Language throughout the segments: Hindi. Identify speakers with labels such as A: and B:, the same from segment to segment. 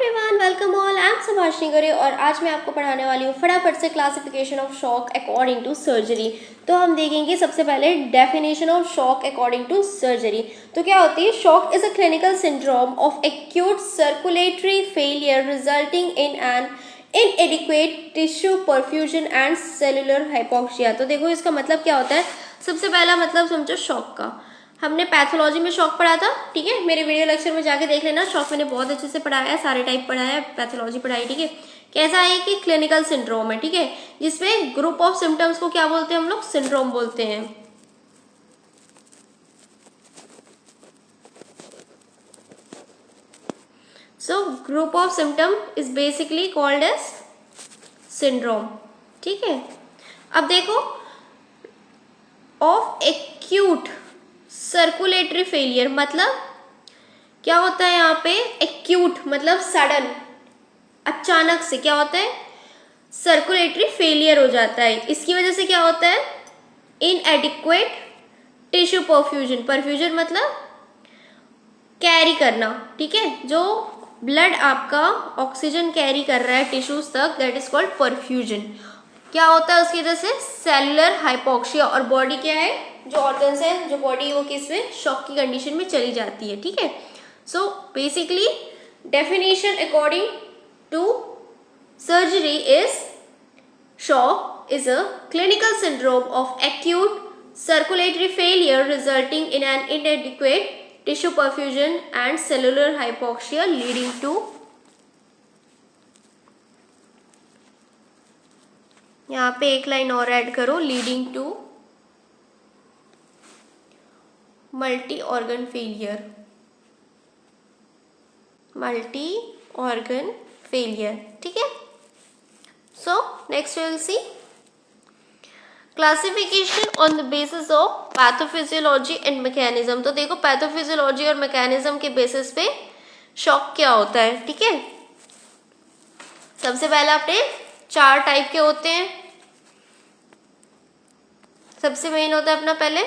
A: Everyone, welcome all. I am Subhashini गोरे और आज मैं आपको पढ़ाने वाली हूँ फटाफट से classification of shock according to surgery. तो हम देखेंगे सबसे पहले definition of shock according to surgery. तो क्या होती है? Shock is a clinical syndrome of acute circulatory failure resulting in an inadequate tissue perfusion and cellular hypoxia. तो देखो इसका मतलब क्या होता है। सबसे पहला मतलब समझो शॉक का। हमने पैथोलॉजी में शॉक पढ़ा था, ठीक है। मेरे वीडियो लेक्चर में जाके देख लेना, शॉक मैंने बहुत अच्छे से पढ़ाया है, सारे टाइप पढ़ाया है, पैथोलॉजी पढ़ाई, ठीक है। कैसा है कि क्लिनिकल सिंड्रोम है, ठीक है, जिसमें ग्रुप ऑफ सिम्टम्स को क्या बोलते हैं हम लोग? सिंड्रोम बोलते हैं। So group of symptom is basically called as syndrome, ठीक है। अब देखो, ऑफ एक्यूट सर्कुलेटरी फेलियर मतलब क्या होता है यहाँ पे? एक्यूट मतलब सडन, अचानक से क्या होता है? सर्कुलेटरी फेलियर हो जाता है। इसकी वजह से क्या होता है? इनएडिक्वेट टिश्यू परफ्यूजन। परफ्यूजन मतलब कैरी करना, ठीक है। जो ब्लड आपका ऑक्सीजन कैरी कर रहा है टिश्यूज तक, दैट इज कॉल्ड परफ्यूजन। क्या होता है उसकी वजह से? Cellular hypoxia. और बॉडी क्या है? जो ऑर्गन्स है, जो बॉडी, वो किस में? शॉक की कंडीशन में चली जाती है, ठीक है। So basically definition according to surgery is shock is a clinical syndrome of acute circulatory failure resulting in an inadequate tissue perfusion and cellular hypoxia leading to यहाँ पे एक लाइन और ऐड करो, leading to multi organ failure. Multi organ failure, ठीक है। So next we will see classification on the basis of pathophysiology and mechanism। तो देखो पैथोफिजियोलॉजी और मैकेनिज्म के बेसिस पे शॉक क्या होता है, ठीक है। सबसे पहले अपने 4 टाइप के होते हैं। सबसे मेन होता है अपना पहले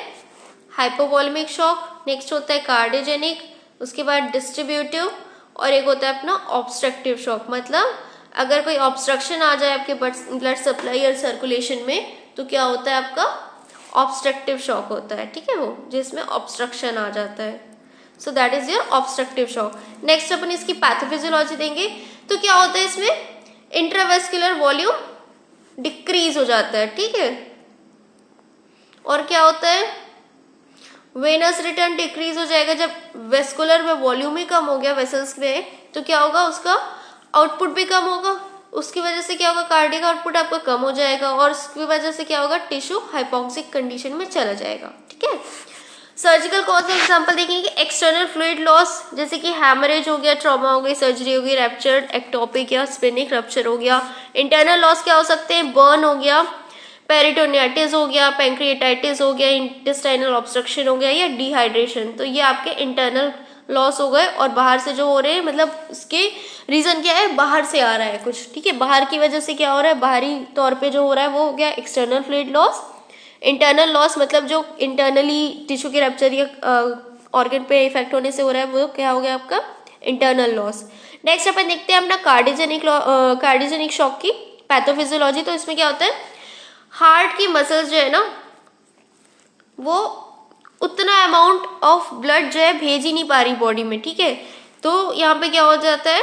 A: हाइपोवॉल्यूमिक शॉक, नेक्स्ट होता है कार्डियोजेनिक, उसके बाद डिस्ट्रीब्यूटिव, और एक होता है अपना ऑब्स्ट्रक्टिव शॉक। मतलब अगर कोई ऑब्स्ट्रक्शन आ जाए आपके ब्लड सप्लाई और सर्कुलेशन में, तो क्या होता है? आपका ऑब्स्ट्रक्टिव शॉक होता है, ठीक है, वो जिसमें ऑब्स्ट्रक्शन आ जाता है। So that is your obstructive shock. Next अपन इसकी पैथोफिजियोलॉजी देंगे। तो क्या होता है इसमें? इंट्रावेस्कुलर वॉल्यूम डिक्रीज हो जाता है, ठीक है। और क्या होता है? वेनस रिटर्न डिक्रीज हो जाएगा। जब वेस्कुलर में वॉल्यूम ही कम हो गया वेसल्स में, तो क्या होगा? उसका आउटपुट भी कम होगा। उसकी वजह से क्या होगा? कार्डियक आउटपुट आपका कम हो जाएगा, और उसकी वजह से क्या होगा? टिश्यू हाइपोक्सिक कंडीशन में चला जाएगा, ठीक है। सर्जिकल कॉज एग्जांपल देखेंगे। एक्सटर्नल फ्लूइड लॉस, जैसे कि हैमरेज हो गया, ट्रॉमा हो गई, सर्जरी हो गई, रैप्चर्ड एक्टोपिक या स्पेनिक रप्चर हो गया। इंटरनल लॉस क्या हो सकते हैं? बर्न हो गया, पेरिटोनियाटिस हो गया, पैंक्रिएटाइटिस हो गया, इंटेस्टाइनल ऑब्स्ट्रक्शन हो गया, या डिहाइड्रेशन। तो ये आपके इंटरनल लॉस हो गए। और बाहर से जो हो रहे हैं, मतलब उसके रीजन क्या है? बाहर से आ रहा है कुछ, ठीक है। बाहर की वजह से क्या हो रहा है? बाहरी तौर पे जो हो रहा है वो हो गया external fluid loss. Internal loss मतलब जो इंटरनली टिश्यू के रप्चर या ऑर्गन पे इफेक्ट होने से हो रहा है, वो क्या हो गया? आपका इंटरनल लॉस। नेक्स्ट अपन देखते हैं अपना कार्डियोजेनिक शॉक की पैथोफिजियोलॉजी। तो इसमें क्या होता है? हार्ट की मसल्स जो है ना, वो उतना अमाउंट ऑफ ब्लड जो है भेज ही नहीं पा रही बॉडी में, ठीक है। तो यहाँ पे क्या हो जाता है?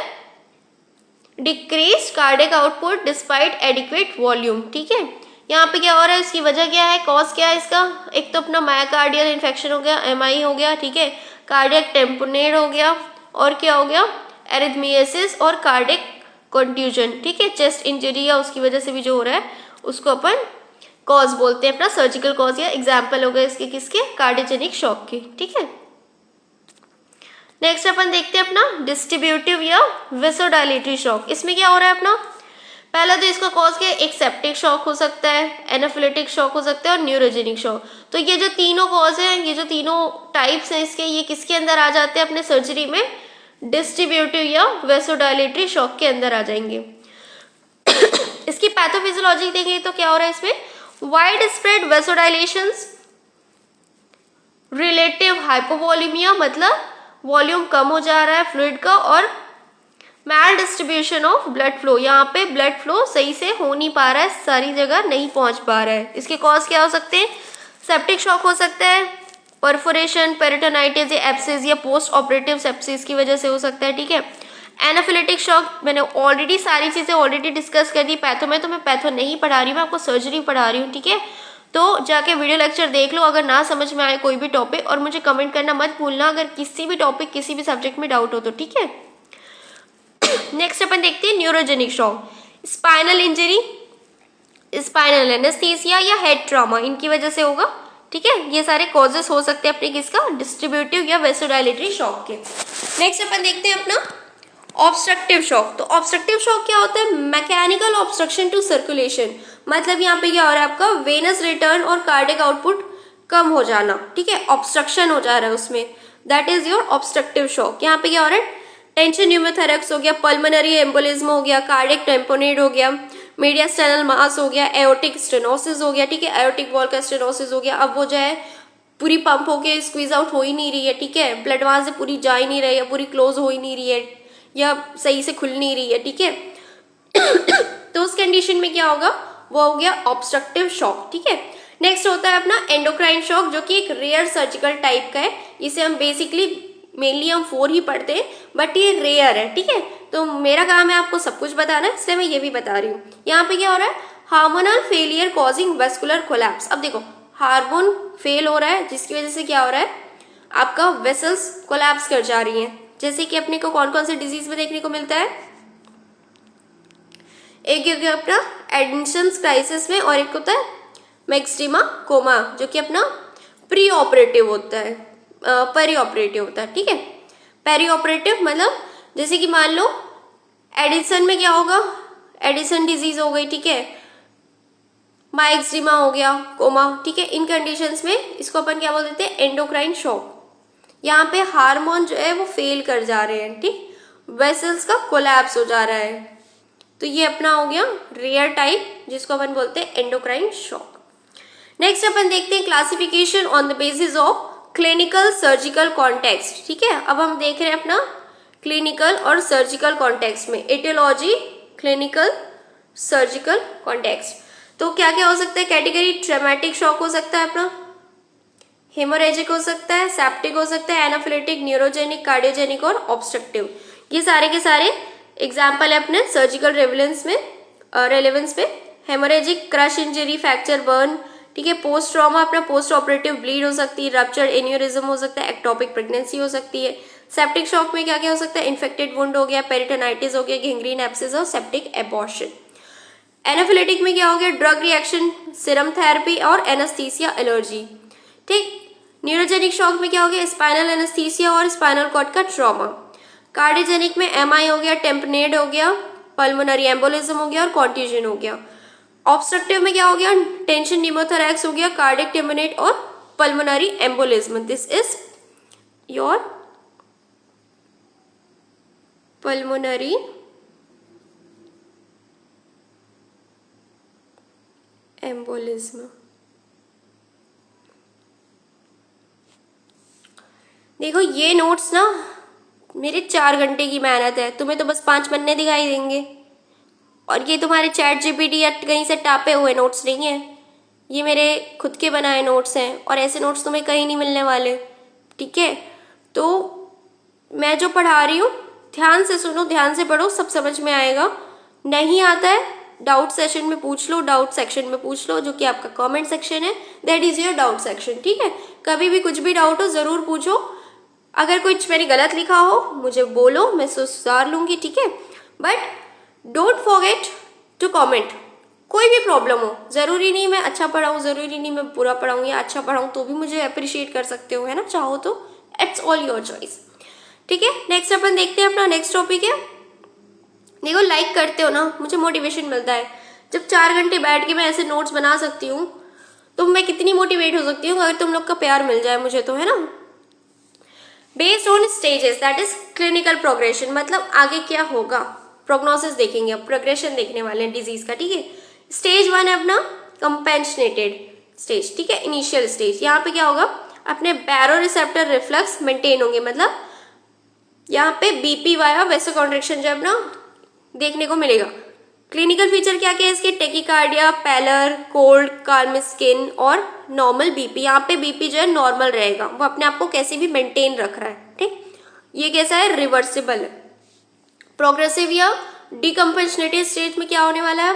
A: Decrease cardiac output despite adequate volume, ठीक है। यहाँ पे क्या हो रहा है? इसकी वजह क्या है? कॉज क्या है इसका? एक तो अपना मायोकार्डियल इन्फेक्शन हो गया, MI हो गया, ठीक है, कार्डियक टेम्पोनेट हो गया, और क्या हो गया? एरिथमियासिस और कार्डियक कंट्यूजन, ठीक है। चेस्ट इंजरी या उसकी वजह से भी जो हो रहा है, उसको अपन कॉज बोलते हैं, अपना सर्जिकल कॉज, या एग्जाम्पल हो गए इसके किसके? कार्डियोजेनिक शॉक के, ठीक है। नेक्स्ट अपन देखते हैं अपना डिस्ट्रीब्यूटिव या वेसोडाइलेटरी शॉक। इसमें क्या हो रहा है अपना? पहला तो इसका कॉज क्या है? एक सेप्टिक शॉक हो सकता है, एनाफिलेटिक शॉक हो सकता है, और न्यूरोजेनिक शॉक। तो ये जो तीनों कॉज हैं, ये जो तीनों टाइप्स हैं इसके, ये किसके अंदर आ जाते हैं अपने सर्जरी में? डिस्ट्रीब्यूटिव या वेसोडाइलेटरी शॉक के अंदर आ जाएंगे। इसकी पैथोफिजियोलॉजी देखेंगे तो क्या हो रहा है इसमें? वाइड स्प्रेड वेसोडाइलेशंस, रिलेटिव हाइपोवॉल्यूमिया मतलब वॉल्यूम कम हो जा रहा है फ्लूइड का, और मैल डिस्ट्रीब्यूशन ऑफ ब्लड फ्लो, यहाँ पे ब्लड फ्लो सही से हो नहीं पा रहा है, सारी जगह नहीं पहुंच पा रहा है। इसके कॉज क्या हो सकते हैं? सेप्टिक शॉक हो सकता है, परफोरेशन, पेरिटोनाइटिस या एब्सेस या पोस्ट ऑपरेटिव सेप्सिस की वजह से हो सकता है। ठीक है, एनाफिलेटिक शॉक मैंने ऑलरेडी सारी चीज़ें ऑलरेडी डिस्कस कर दी पैथो में, तो मैं पैथो नहीं पढ़ा रही हूँ, मैं आपको सर्जरी पढ़ा रही हूँ। ठीक है, तो जाके वीडियो लेक्चर देख लो अगर ना समझ में आए कोई भी टॉपिक, और मुझे कमेंट करना मत भूलना अगर किसी भी टॉपिक किसी भी सब्जेक्ट में डाउट हो तो। ठीक है, नेक्स्ट अपन देखते हैं neurogenic shock. Spinal injury, spinal anaesthesia या हेड ट्रॉमा, इनकी वजह से होगा। ठीक है, ये सारे कॉजेस हो सकते हैं अपने किसका? डिस्ट्रीब्यूटिव या वेसोडाइलेटरी शॉक के। नेक्स्ट अपन देखते हैं अपना ऑब्स्ट्रक्टिव शॉक। तो ऑब्स्ट्रक्टिव शॉक क्या होता है? मैकेनिकल ऑब्स्ट्रक्शन टू सर्कुलेशन, मतलब यहाँ पे क्या हो रहा है आपका? वेनस रिटर्न और कार्डियक आउटपुट कम हो जाना। ठीक है, ऑब्स्ट्रक्शन हो जा रहा है उसमें, that is your obstructive shock. यहाँ पे क्या हो रहा है? टेंशन न्यूमोथेरेक्स हो गया, पल्मोनरी एम्बोलिज्म हो गया, कार्डियक टेम्पोनेट हो गया, मीडियास्टेनल मास हो गया, एओर्टिक स्टेनोसिस हो गया। ठीक है, एओर्टिक वॉल का स्टेनोसिस हो गया। अब वो जो है पूरी पंप होके स्क्वीज आउट हो ही नहीं रही है। ठीक है, ब्लड वहां से पूरी जा ही नहीं रही है, पूरी क्लोज हो ही नहीं रही है, या सही से खुल नहीं रही है। ठीक है, तो उस कंडीशन में क्या होगा? वो हो गया ऑब्स्ट्रक्टिव शॉक। ठीक है, नेक्स्ट होता है अपना एंडोक्राइन शॉक, जो कि एक रेयर सर्जिकल टाइप का है। इसे हम बेसिकली मेनली हम 4 ही पढ़ते हैं, बट ये रेयर है। ठीक है, तो मेरा काम है आपको सब कुछ बताना है, इसलिए मैं ये भी बता रही हूँ। यहाँ पे क्या हो रहा है? Hormonal failure causing vascular collapse. अब देखो, हार्मोन फेल हो रहा है जिसकी वजह से क्या हो रहा है? आपका वेसल्स कोलैप्स कर जा रही हैं। जैसे कि अपने को कौन कौन से डिजीज में देखने को मिलता है? एक हो गया अपना एडमिशंस क्राइसिस में, और एक होता है मैक्सिमा कोमा, जो कि अपना प्री ऑपरेटिव होता है, पेरी ऑपरेटिव होता है। ठीक है, पेरी ऑपरेटिव मतलब जैसे कि मान लो एडिसन में क्या होगा? एडिसन डिजीज हो गई। ठीक है, माइक्सिमा हो गया, कोमा। ठीक है, इन कंडीशंस में इसको अपन क्या बोल देते हैं? Endocrine shock. यहाँ पे हार्मोन जो है वो फेल कर जा रहे हैं। ठीक, वेसल्स का कोलैप्स हो जा रहा है, तो ये अपना हो गया रेयर टाइप, जिसको अपन बोलते हैं एंडोक्राइन शॉक। नेक्स्ट अपन देखते हैं classification on the basis of clinical surgical context. ठीक है, अब हम देख रहे हैं अपना क्लिनिकल और सर्जिकल कॉन्टेक्स्ट में एटियोलॉजी, क्लिनिकल, सर्जिकल कॉन्टेक्स्ट। तो क्या क्या हो सकता है कैटेगरी? ट्रॉमेटिक शॉक हो सकता है अपना, हेमोरेजिक हो सकता है, सेप्टिक हो सकता है, एनाफिलेटिक, न्यूरोजेनिक, कार्डियोजेनिक और ऑब्स्ट्रक्टिव। ये सारे के सारे एग्जाम्पल है अपने सर्जिकल रेलेवेंस में। Haemorrhagic, crush injury, fracture, burn. ठीक है, पोस्ट ट्रॉमा अपना पोस्ट ऑपरेटिव ब्लीड हो सकती है, रप्चर एन्यूरिज्म हो सकता है, एक्टोपिक प्रेगनेंसी हो सकती है। सेप्टिक शॉक में क्या क्या हो सकता है? इन्फेक्टेड वुंड हो गया, पेरिटोनाइटिस हो गया, गैंग्रीन एब्सेस और सेप्टिक एबॉर्शन। एनाफिलेटिक में क्या हो गया? ड्रग रिएक्शन, सीरम थेरेपी और एनेस्थीसिया एलर्जी। ठीक, न्यूरोजेनिक शॉक में क्या हो गया? स्पाइनल एनेस्थीसिया और स्पाइनल कॉर्ड का ट्रॉमा। कार्डियोजेनिक में एमआई हो गया, टेम्पनेड हो गया, पल्मोनरी एम्बोलिज्म हो गया और कॉन्ट्यूजन हो गया। ऑब्स्ट्रक्टिव में क्या हो गया? टेंशन न्यूमोथोरैक्स हो गया, कार्डियक टेम्पनेट और pulmonary embolism. This is your pulmonary embolism. देखो ये नोट्स ना मेरे 4 घंटे की मेहनत है, तुम्हें तो बस 5 पन्ने दिखाई देंगे, और ये तुम्हारे चैट जीपीटी या कहीं से टापे हुए नोट्स नहीं है, ये मेरे खुद के बनाए नोट्स हैं, और ऐसे नोट्स तुम्हें कहीं नहीं मिलने वाले। ठीक है, तो मैं जो पढ़ा रही हूँ ध्यान से सुनो, ध्यान से पढ़ो, सब समझ में आएगा। नहीं आता है डाउट सेशन में पूछ लो, डाउट सेक्शन में पूछ लो, जो कि आपका कमेंट सेक्शन है, that is your doubt section. ठीक है, कभी भी कुछ भी डाउट हो ज़रूर पूछो। अगर कुछ मैंने गलत लिखा हो मुझे बोलो, मैं सुधार लूँगी। ठीक है, but don't forget to comment. कोई भी प्रॉब्लम हो, ज़रूरी नहीं मैं अच्छा पढ़ाऊँ, ज़रूरी नहीं मैं बुरा पढ़ाऊँ या अच्छा पढ़ाऊँ, तो भी मुझे अप्रिशिएट कर सकते हो, है ना, चाहो तो। It's all your choice. ठीक है, नेक्स्ट अपन देखते हैं अपना नेक्स्ट टॉपिक है। देखो लाइक करते हो ना, मुझे मोटिवेशन मिलता है। जब 4 घंटे बैठ के मैं ऐसे नोट्स बना सकती हूँ तो मैं कितनी मोटिवेट हो सकती हूँ अगर तुम लोग का प्यार मिल जाए मुझे, तो है ना। Based on stages, that is clinical progression, मतलब आगे क्या होगा, प्रोग्नोसिस देखेंगे, अब प्रोग्रेशन देखने वाले हैं डिजीज का। ठीक है, स्टेज 1 है अपना कंपेंशनेटेड स्टेज। ठीक है, इनिशियल स्टेज। यहाँ पे क्या होगा? अपने बैरो रिसेप्टर रिफ्लक्स मेंटेन होंगे, मतलब यहाँ पे बीपी वाया वेसोकॉन्ट्रिक्शन जो है अपना देखने को मिलेगा। क्लिनिकल फीचर क्या क्या है इसके, tachycardia, pallor, cold, clammy skin और नॉर्मल बीपी। यहाँ पे बीपी जो है नॉर्मल रहेगा, वो अपने आप को कैसे भी मेंटेन रख रहा है, ठीक। ये कैसा है, रिवर्सिबल है। प्रोग्रेसिव या डिकम्पन्सेटेड स्टेट में क्या होने वाला है,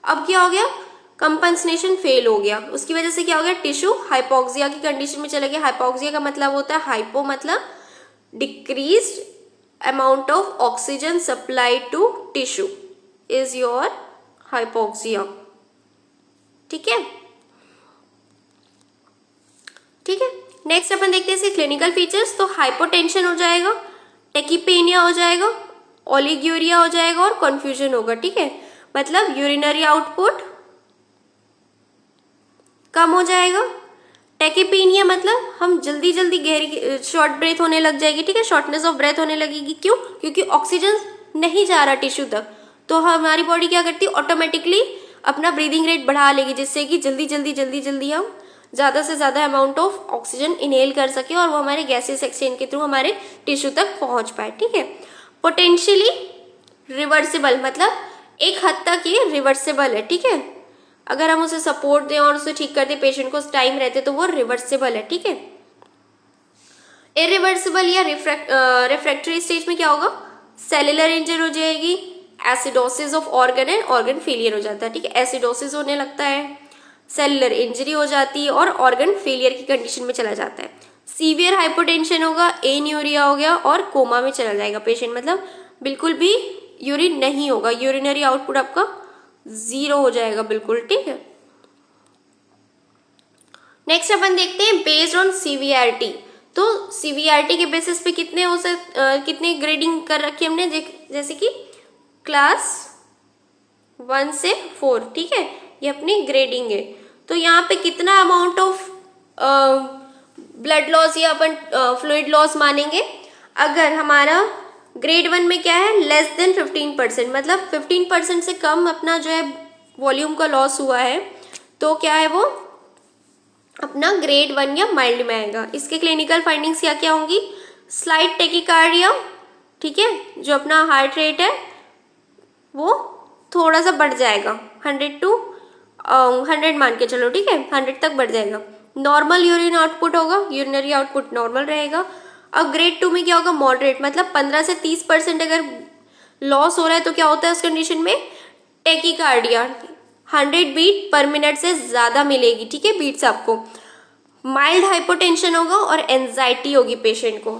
A: अब क्या हो गया, कंपनसेशन फेल हो गया, उसकी वजह से क्या हो गया, टिश्यू हाइपोक्सिया की कंडीशन में चला गया। हाइपोक्सिया का मतलब होता है, हाइपो मतलब decreased amount of oxygen supply to tissue is your hypoxia, ठीक है, ठीक है। नेक्स्ट अपन देखते हैं इसके क्लिनिकल फीचर्स। तो हाइपोटेंशन हो जाएगा, टेकीपेनिया हो जाएगा, ओलिग्यूरिया हो जाएगा और कंफ्यूजन होगा, ठीक है। मतलब यूरिनरी आउटपुट कम हो जाएगा। टेकीपेनिया मतलब हम जल्दी जल्दी गहरी शॉर्ट ब्रेथ होने लग जाएगी, ठीक है, शॉर्टनेस ऑफ ब्रेथ होने लगेगी। क्यों, क्योंकि ऑक्सीजन नहीं जा रहा टिश्यू तक, तो हमारी बॉडी क्या करती है, ऑटोमेटिकली अपना ब्रीदिंग रेट बढ़ा लेगी, जिससे कि जल्दी जल्दी जल्दी जल्दी हम ज़्यादा से ज़्यादा अमाउंट ऑफ ऑक्सीजन इनहेल कर सके और वो हमारे गैसेस एक्सचेंज के थ्रू हमारे टिश्यू तक पहुंच पाए, ठीक है। पोटेंशियली रिवर्सिबल मतलब एक हद तक ये रिवर्सिबल है, ठीक है। अगर हम उसे सपोर्ट दें और उसे ठीक कर दें, पेशेंट को टाइम रहते, तो वो रिवर्सिबल है, ठीक है। इरिवर्सिबल या रिफ्रैक्टरी स्टेज में क्या होगा, सेलुलर इंजर हो जाएगी, acidosis of organ and organ failure हो जाता है, ठीक है। एसिडोसिस होने लगता है, सेलुलर इंजरी हो जाती है और ऑर्गन फेलियर की कंडीशन में चला जाता है। सीवियर हाइपोटेंशन होगा, एन्यूरिया हो गया और कोमा में चला जाएगा पेशेंट, मतलब बिल्कुल भी यूरिन नहीं होगा, यूरिनरी आउटपुट आपका 0 हो जाएगा बिल्कुल, ठीक है। नेक्स्ट अपन देखते हैं बेस्ड ऑन सीवीआरटी। तो सीवीआरटी के बेसिस पे कितने ग्रेडिंग कर रखी है हमने, जैसे कि क्लास 1 से 4, ठीक है, ये अपनी ग्रेडिंग है। तो यहाँ पे कितना अमाउंट ऑफ ब्लड लॉस या अपन फ्लूइड लॉस मानेंगे, अगर हमारा ग्रेड 1 में क्या है, लेस देन 15%, मतलब 15% से कम अपना जो है वॉल्यूम का लॉस हुआ है, तो क्या है वो अपना ग्रेड 1 या माइल्ड में आएगा। इसके क्लिनिकल फाइंडिंग्स क्या क्या होंगी, स्लाइट टेकिकार्डिया, ठीक है, जो अपना हार्ट रेट है वो थोड़ा सा बढ़ जाएगा, 100 मान के चलो, ठीक है, 100 तक बढ़ जाएगा। नॉर्मल यूरिन आउटपुट होगा, यूरिनरी आउटपुट नॉर्मल रहेगा। अब ग्रेड 2 में क्या होगा, मॉडरेट, मतलब 15 से 30% अगर लॉस हो रहा है तो क्या होता है उस कंडीशन में, टेकिकार्डिया 100 बीट पर मिनट से ज़्यादा मिलेगी, ठीक है, बीट्स आपको। माइल्ड हाइपोटेंशन होगा और एंजाइटी होगी पेशेंट को।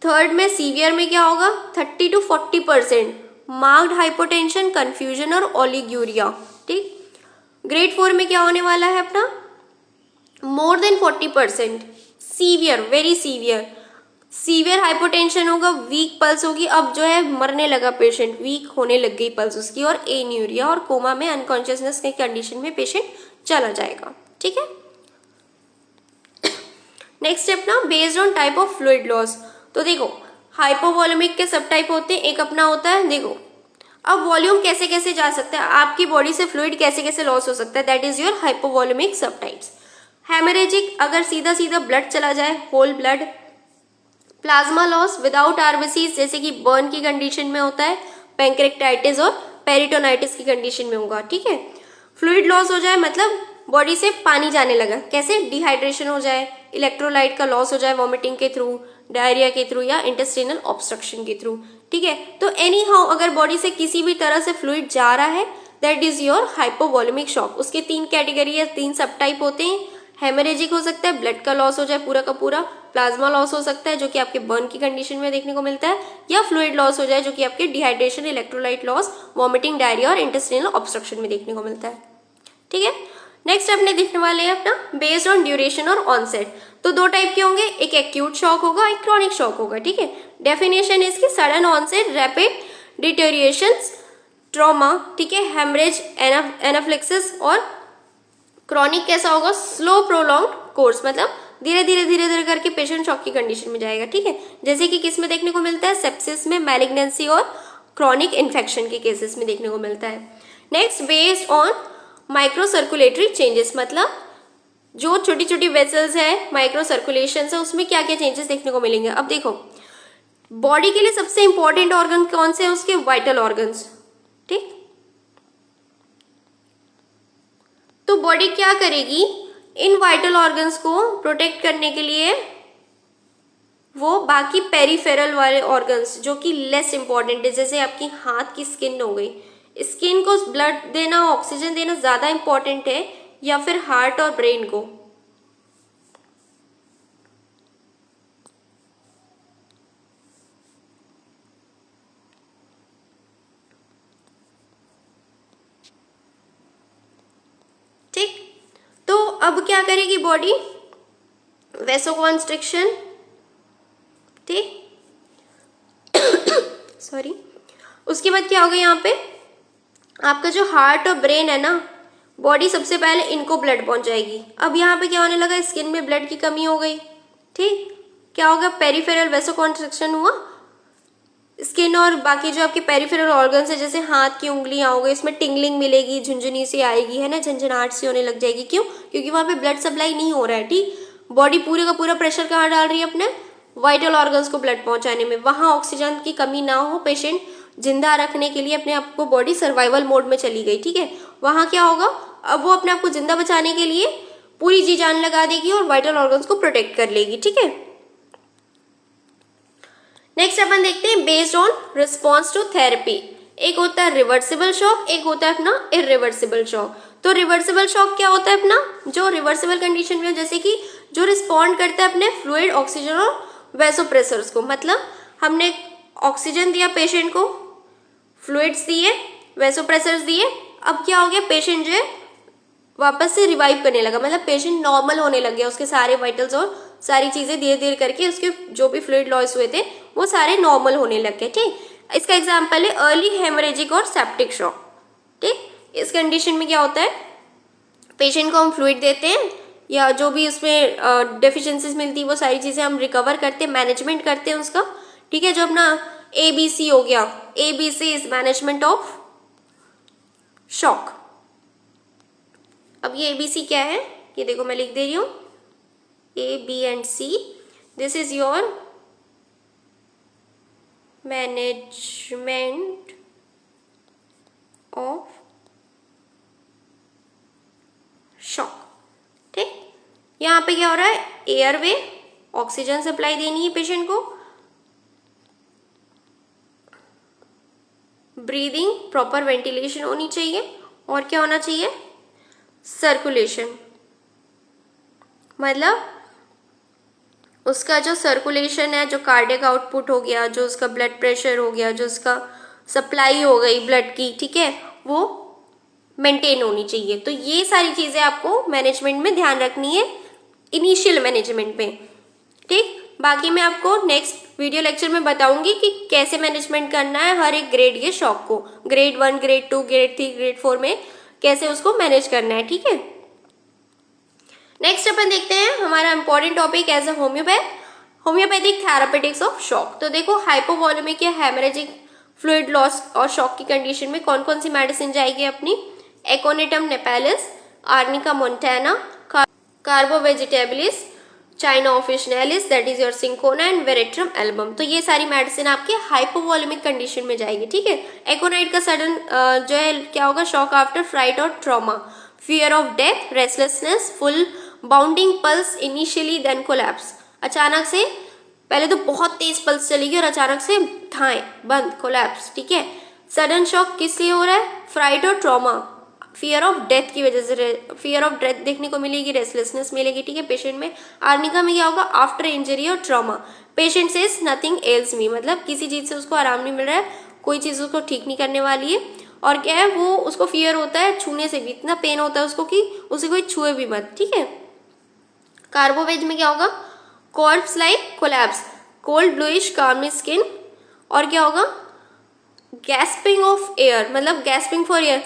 A: थर्ड में सीवियर में क्या होगा, 30 to 40%, मार्क्ड हाइपोटेंशन, कन्फ्यूजन और ओलिग्यूरिया, ठीक। ग्रेड 4 में क्या होने वाला है अपना, more than 40%, severe, very severe. Severe hypotension होगा, वीक पल्स होगी, अब जो है मरने लगा पेशेंट, वीक होने लग गई पल्स उसकी, और एन्यूरिया और कोमा में अनकॉन्शियसनेस के कंडीशन में पेशेंट चला जाएगा, ठीक है। नेक्स्ट स्टेप ना, based on type of fluid loss. तो देखो हाइपोवॉल्यूमिक के सब टाइप होते हैं, एक अपना होता है, देखो अब वॉल्यूम कैसे कैसे जा सकता है, आपकी बॉडी से फ्लूइड कैसे कैसे लॉस हो सकता है, that is your hypovolemic sub types. Haemorrhagic, अगर सीधा सीधा ब्लड चला जाए, whole blood. Plasma loss without RBCs, जैसे कि बर्न की कंडीशन में होता है, पैंक्रेटिटिस और पेरिटोनाइटिस की कंडीशन में होगा, ठीक है। फ्लूइड लॉस हो जाए मतलब बॉडी से पानी जाने लगा, कैसे, डिहाइड्रेशन हो जाए, इलेक्ट्रोलाइट का लॉस हो जाए वॉमिटिंग के थ्रू, डायरिया के थ्रू या इंटेस्टिनल ऑब्स्ट्रक्शन के थ्रू, ठीक है। तो एनी हाउ अगर बॉडी से किसी भी तरह से फ्लूइड जा रहा है, that is your hypovolaemic shock. उसके 3 कैटेगरी है, 3 सब टाइप होते हैं। हेमरेजिक हो सकता है, ब्लड का लॉस हो जाए पूरा का पूरा, प्लाज्मा लॉस हो सकता है जो कि आपके बर्न की कंडीशन में देखने को मिलता है, या फ्लूइड लॉस हो जाए जो कि आपके dehydration, electrolyte loss, vomiting, diarrhoea और इंटेस्टिनल ऑब्स्ट्रक्शन में देखने को मिलता है, ठीक है। नेक्स्ट अपने देखने वाले हैं अपना बेस्ड ऑन ड्यूरेशन और ऑनसेट। तो 2 टाइप के होंगे, एक एक्यूट शॉक होगा, एक क्रॉनिक शॉक होगा, ठीक है। डेफिनेशन है इसकी, sudden onset, rapid deterioration, trauma, ठीक है, हेमरेज, एनाफ्लेक्सिस। और क्रॉनिक कैसा होगा, स्लो प्रोलॉन्ग्ड कोर्स, मतलब धीरे धीरे करके पेशेंट शॉक की कंडीशन में जाएगा, ठीक है। जैसे कि किस में देखने को मिलता है, सेप्सिस में, मैलिग्नेंसी और क्रॉनिक इन्फेक्शन के केसेस में देखने को मिलता है। Next based on micro circulatory changes, मतलब जो छोटी छोटी वेसल्स है, माइक्रो सर्कुलेशन है, उसमें क्या क्या चेंजेस देखने को मिलेंगे। अब देखो बॉडी के लिए सबसे इंपॉर्टेंट ऑर्गन कौन से हैं उसके? Vital organs. ठीक, तो बॉडी क्या करेगी? इन वाइटल ऑर्गन्स को प्रोटेक्ट करने के लिए वो बाकी पेरिफेरल वाले ऑर्गन्स जो कि लेस इंपॉर्टेंट है, जैसे आपकी हाथ की स्किन हो गई, स्किन को ब्लड देना, ऑक्सीजन देना ज्यादा इंपॉर्टेंट है या फिर हार्ट और ब्रेन को? ठीक, तो अब क्या करेगी बॉडी? वैसोकॉन्स्ट्रिक्शन। ठीक, सॉरी, उसके बाद क्या होगा? यहाँ पे आपका जो हार्ट और ब्रेन है ना, बॉडी सबसे पहले इनको ब्लड पहुंचाएगी। अब यहाँ पे क्या होने लगा? स्किन में ब्लड की कमी हो गई। ठीक, क्या होगा? पेरिफेरल वैसोकॉन्स्ट्रिक्शन हुआ। स्किन और बाकी जो आपके पेरिफेरल ऑर्गन्स है, जैसे हाथ की उंगलियां हो गई, इसमें टिंगलिंग मिलेगी, झुंझुनी सी आएगी, है ना, झंझनाहट सी होने लग जाएगी। क्यों? क्योंकि वहां पे ब्लड सप्लाई नहीं हो रहा है। ठीक, बॉडी पूरे का पूरा प्रेशर कहाँ डाल रही है? अपने वाइटल ऑर्गन्स को ब्लड पहुंचाने में। वहां ऑक्सीजन की कमी ना हो, पेशेंट जिंदा रखने के लिए अपने आप को बॉडी सर्वाइवल मोड में चली गई। ठीक है, वहां क्या होगा? अब वो अपने आप को जिंदा बचाने के लिए पूरी जी जान लगा देगी और वाइटल ऑर्गन्स को प्रोटेक्ट कर लेगी। ठीक है, नेक्स्ट अपन देखते हैं based on response to therapy. एक होता है रिवर्सिबल शॉक, एक होता है अपना इरिवर्सिबल शॉक। तो रिवर्सिबल शॉक क्या होता है? अपना जो रिवर्सिबल कंडीशन में, जैसे कि जो रिस्पॉन्ड करता है अपने फ्लूइड, ऑक्सीजन और वैसोप्रेसर्स को। मतलब हमने ऑक्सीजन दिया पेशेंट को, फ्लूइड्स दिए, वैसोप्रेसर्स दिए, अब क्या हो गया? पेशेंट जो है वापस से रिवाइव करने लगा, मतलब पेशेंट नॉर्मल होने लग गया। उसके सारे वाइटल्स और सारी चीजें धीरे धीरे करके, उसके जो भी फ्लूइड लॉस हुए थे वो सारे नॉर्मल होने लग गए। ठीक, इसका एग्जांपल है अर्ली हेमरेजिक और सेप्टिक शॉक। ठीक, इस कंडीशन में क्या होता है? पेशेंट को हम फ्लूइड देते हैं या जो भी उसमें डेफिशिएंसीज मिलती है वो सारी चीजें हम रिकवर करते हैं, मैनेजमेंट करते हैं उसका। ठीक है, जो अपना ABC हो गया, ABC is management of shock. अब ये ABC क्या है? ये देखो मैं लिख दे रही हूँ, A, B and C, this is your management of shock। ठीक, यहाँ पे क्या हो रहा है? एयरवे, ऑक्सीजन सप्लाई देनी है पेशेंट को, ब्रीदिंग, प्रॉपर वेंटिलेशन होनी चाहिए, और क्या होना चाहिए? सर्कुलेशन। मतलब उसका जो सर्कुलेशन है, जो कार्डियक आउटपुट हो गया, जो उसका ब्लड प्रेशर हो गया, जो उसका सप्लाई हो गई ब्लड की, ठीक है, वो मेंटेन होनी चाहिए। तो ये सारी चीज़ें आपको मैनेजमेंट में ध्यान रखनी है, इनिशियल मैनेजमेंट में। ठीक, बाकी मैं आपको नेक्स्ट वीडियो लेक्चर में बताऊंगी कि कैसे मैनेजमेंट करना है हर एक ग्रेड के शॉक को, ग्रेड 1, ग्रेड 2, ग्रेड 3, ग्रेड 4 में कैसे उसको मैनेज करना है। ठीक है, नेक्स्ट अपन देखते हैं हमारा important topic as a homeopathic therapeutics of shock. तो देखो हाइपोवॉलेमिक या हेमरेजिक फ्लूइड लॉस और शॉक की कंडीशन में कौन कौन सी मेडिसिन जाएगी अपनी? Aconitum napellus, arnica montana, carbo vegetabilis, china officinalis, that is your cinchona and veratrum album. तो ये सारी मेडिसिन आपके हाइपोवॉलेमिक कंडीशन में जाएगी। ठीक है, एकोनाइट का सडन जो है क्या होगा? शॉक आफ्टर फ्राइट और trauma, fear of death, restlessness, full bounding pulse initially then collapse. अचानक से पहले तो बहुत तेज पल्स चलेगी और अचानक से थाएं बंद, कोलैप्स। ठीक है, सडन शॉक किस लिए हो रहा है? फ्राइट और ट्रॉमा, फियर ऑफ डेथ की वजह से फियर ऑफ डेथ देखने को मिलेगी, रेस्टलेसनेस मिलेगी। ठीक है, पेशेंट में। आर्निका में क्या होगा? आफ्टर इंजरी और trauma, patient says nothing else me, मतलब किसी चीज से उसको आराम नहीं मिल रहा है, कोई चीज उसको ठीक नहीं करने वाली है, और क्या है वो उसको फियर होता है छूने से भी, इतना पेन होता है उसको कि उसे कोई छुए भी मत। ठीक है, कार्बोवेज में क्या होगा? Corpse like collapse, cold bluish clammy skin, और क्या होगा? गैस्पिंग ऑफ एयर, मतलब गैस्पिंग फॉर एयर,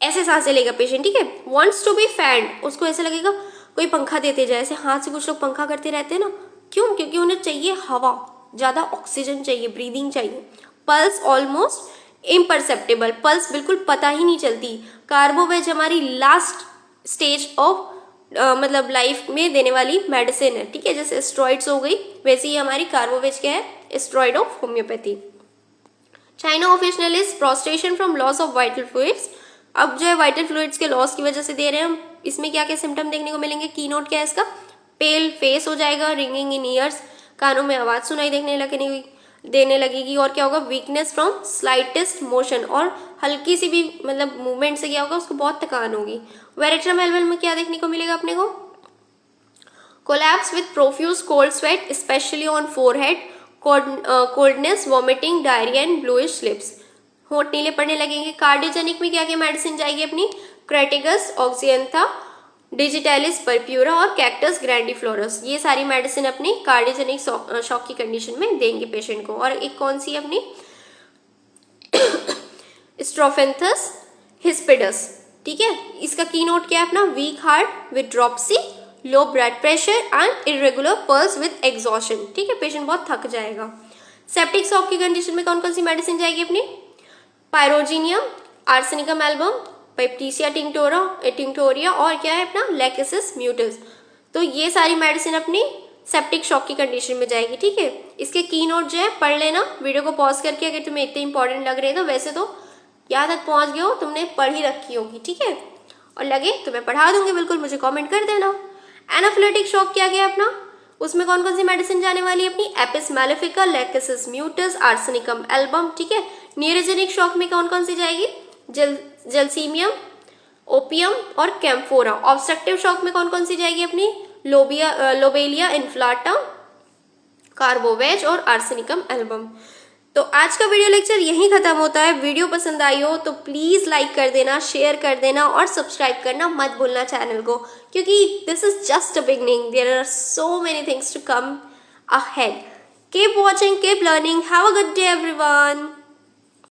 A: ऐसे सांसें लेगा पेशेंट। ठीक है, वांट्स टू बी फैन, उसको ऐसे लगेगा कोई पंखा देते जाए, ऐसे हाथ से कुछ लोग पंखा करते रहते हैं ना, क्यों? क्योंकि उन्हें चाहिए हवा, ज्यादा ऑक्सीजन चाहिए, ब्रीदिंग चाहिए। पल्स ऑलमोस्ट इम्परसेप्टेबल, पल्स बिल्कुल पता ही नहीं चलती। कार्बोवेज हमारी लास्ट स्टेज ऑफ मतलब लाइफ में देने वाली मेडिसिन है, ठीक है। जैसे स्टेरॉइड्स हो गई, वैसे ही हमारी कार्बोवेज क्या है, steroid of homeopathy. China official is prostration from loss of vital fluids. अब जो है वाइटल फ्लूइड्स के लॉस की वजह से दे रहे हैं हम। इसमें क्या क्या सिम्टम देखने को मिलेंगे, की नोट क्या है इसका, पेल फेस हो जाएगा, रिंगिंग इन ईयर्स, कानों में आवाज सुनाई देने लगेगी, और क्या होगा, वीकनेस फ्रॉम स्लाइटेस्ट मोशन, और हल्की सी भी मतलब मूवमेंट से क्या होगा, उसको बहुत थकान होगी। वेरेट्रम एल्बल में क्या देखने को मिलेगा अपने को, collapse with profuse cold sweat specially on forehead, coldness, vomiting, diarrhoea and bluish lips, होंठ नीले पड़ने लगेंगे। कार्डियोजेनिक में क्या क्या मेडिसिन जाएगी अपनी, क्रेटिगस, ऑक्सियंथा, डिजिटैलिस परप्यूरा और कैक्टस ग्रैंडिफ्लोरस, ये सारी मेडिसिन अपनी कार्डियोजेनिक शॉक की कंडीशन में देंगे पेशेंट को। और एक कौन सी अपनी स्ट्रोफेंथस हिस्पिडस, ठीक है। इसका की नोट क्या है अपना, week heart with dropsy, low blood pressure and irregular pulse with exhaustion, ठीक है, पेशेंट बहुत थक जाएगा। सेप्टिक शॉक की कंडीशन में कौन कौन सी मेडिसिन जाएगी अपनी, पायरोजीनियम, आर्सेनिकम एल्बम, पेप्टीसिया टिंक्टोरिया और क्या है अपना लैकेसिस म्यूटस। तो ये सारी मेडिसिन अपनी सेप्टिक शॉक की कंडीशन में जाएगी, ठीक है। इसके की नोट जो है पढ़ लेना वीडियो को पॉज करके, अगर तुम्हें इतने इंपॉर्टेंट लग रहे हैं तो। वैसे तो यहाँ तक पहुँच गए हो, तुमने पढ़ ही रखी होगी, ठीक है, और लगे तो मैं पढ़ा दूंगी बिल्कुल, मुझे कॉमेंट कर देना। एनाफिलेटिक शॉक क्या गया अपना, उसमें कौन कौन सी मेडिसिन जाने वाली है अपनी, एपिस मैलेफिका, लैकेसिस म्यूटस, आर्सेनिकम एल्बम, ठीक है। न्यूरोजेनिक शॉक में कौन कौन सी जाएगी, जलसीमियम, ओपियम और कैम्फोरा। ऑब्स्ट्रक्टिव शॉक में कौन कौन सी जाएगी अपनी, लोबेलिया इन्फ्लाटा, कार्बोवेज और आर्सेनिकम एल्बम। तो आज का वीडियो लेक्चर यहीं खत्म होता है। वीडियो पसंद आई हो तो प्लीज लाइक कर देना, शेयर कर देना और सब्सक्राइब करना मत भूलना चैनल को, क्योंकि this is just a beginning, there are so many things to come ahead. Keep watching, keep learning, have a good day everyone.